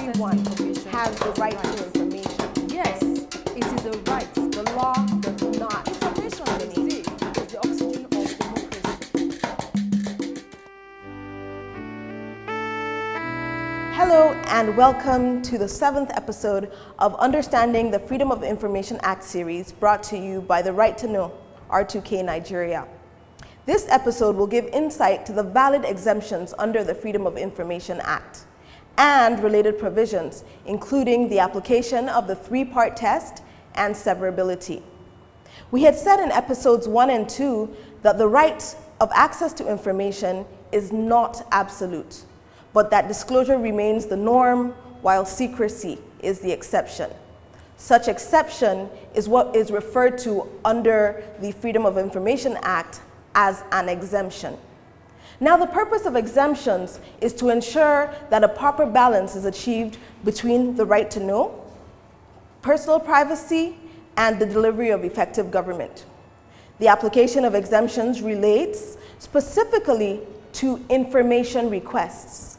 everyone has the right to information. Yes, it is a right. The law does not. Information, they say, is the oxygen of democracy. Hello and welcome to the 7th episode of Understanding the Freedom of Information Act series, brought to you by the Right to Know, R2K Nigeria. This episode will give insight to the valid exemptions under the Freedom of Information Act and related provisions, including the application of the three-part test and severability. We had said in episodes 1 and 2 that the right of access to information is not absolute, but that disclosure remains the norm while secrecy is the exception. Such exception is what is referred to under the Freedom of Information Act as an exemption. Now, the purpose of exemptions is to ensure that a proper balance is achieved between the right to know, personal privacy, and the delivery of effective government. The application of exemptions relates specifically to information requests.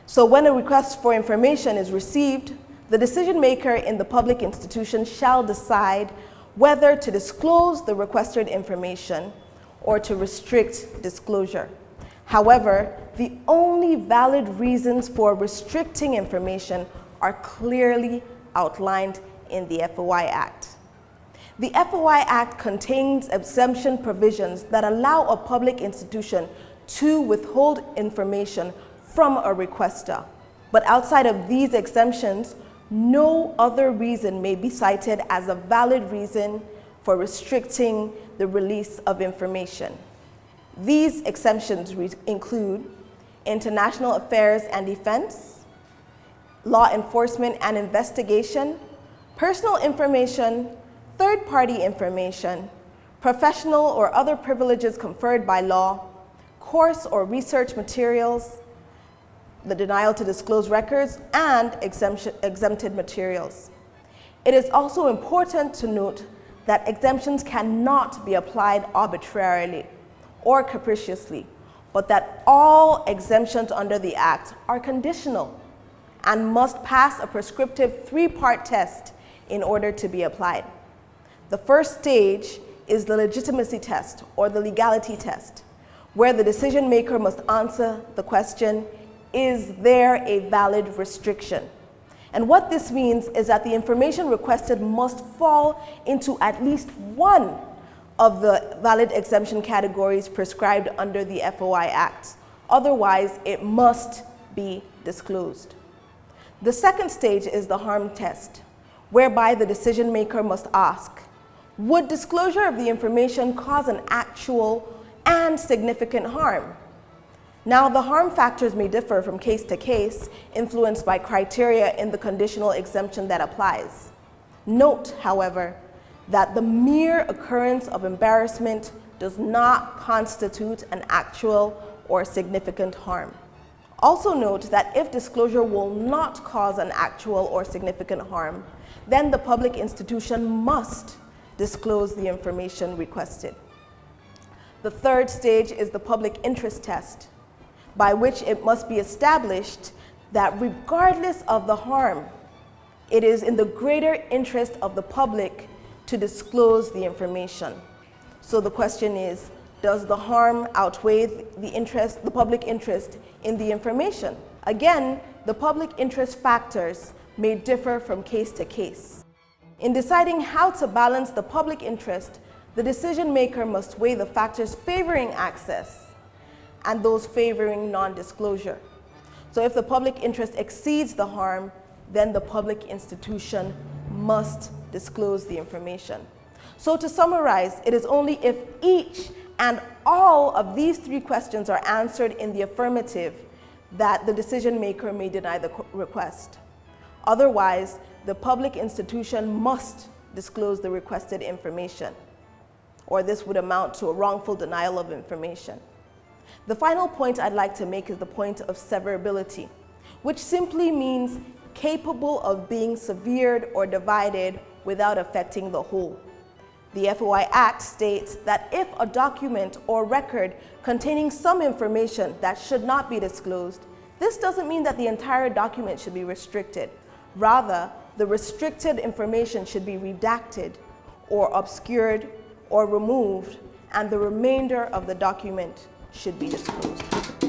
So when a request for information is received, the decision maker in the public institution shall decide whether to disclose the requested information or to restrict disclosure. However, the only valid reasons for restricting information are clearly outlined in the FOI Act. The FOI Act contains exemption provisions that allow a public institution to withhold information from a requester. But outside of these exemptions, no other reason may be cited as a valid reason for restricting the release of information. These exemptions include international affairs and defense, law enforcement and investigation, personal information, third-party information, professional or other privileges conferred by law, course or research materials, the denial to disclose records, and exempted materials. It is also important to note that exemptions cannot be applied arbitrarily or capriciously, but that all exemptions under the Act are conditional and must pass a prescriptive three-part test in order to be applied. The first stage is the legitimacy test or the legality test, where the decision maker must answer the question, is there a valid restriction? And what this means is that the information requested must fall into at least one of the valid exemption categories prescribed under the FOI Act. Otherwise, it must be disclosed. The second stage is the harm test, whereby the decision maker must ask, would disclosure of the information cause an actual and significant harm? Now, the harm factors may differ from case to case, influenced by criteria in the conditional exemption that applies. Note, however, that the mere occurrence of embarrassment does not constitute an actual or significant harm. Also note that if disclosure will not cause an actual or significant harm, then the public institution must disclose the information requested. The third stage is the public interest test, by which it must be established that regardless of the harm, it is in the greater interest of the public to disclose the information. So the question is, does the harm outweigh the public interest in the information? Again, the public interest factors may differ from case to case. In deciding how to balance the public interest, the decision maker must weigh the factors favoring access and those favoring non-disclosure. So if the public interest exceeds the harm, then the public institution must disclose the information. So to summarize, it is only if each and all of these three questions are answered in the affirmative that the decision maker may deny the request. Otherwise, the public institution must disclose the requested information, or this would amount to a wrongful denial of information. The final point I'd like to make is the point of severability, which simply means capable of being severed or divided without affecting the whole. The FOI Act states that if a document or record containing some information that should not be disclosed, This doesn't mean that the entire document should be restricted. Rather, the restricted information should be redacted or obscured or removed, and the remainder of the document should be disclosed.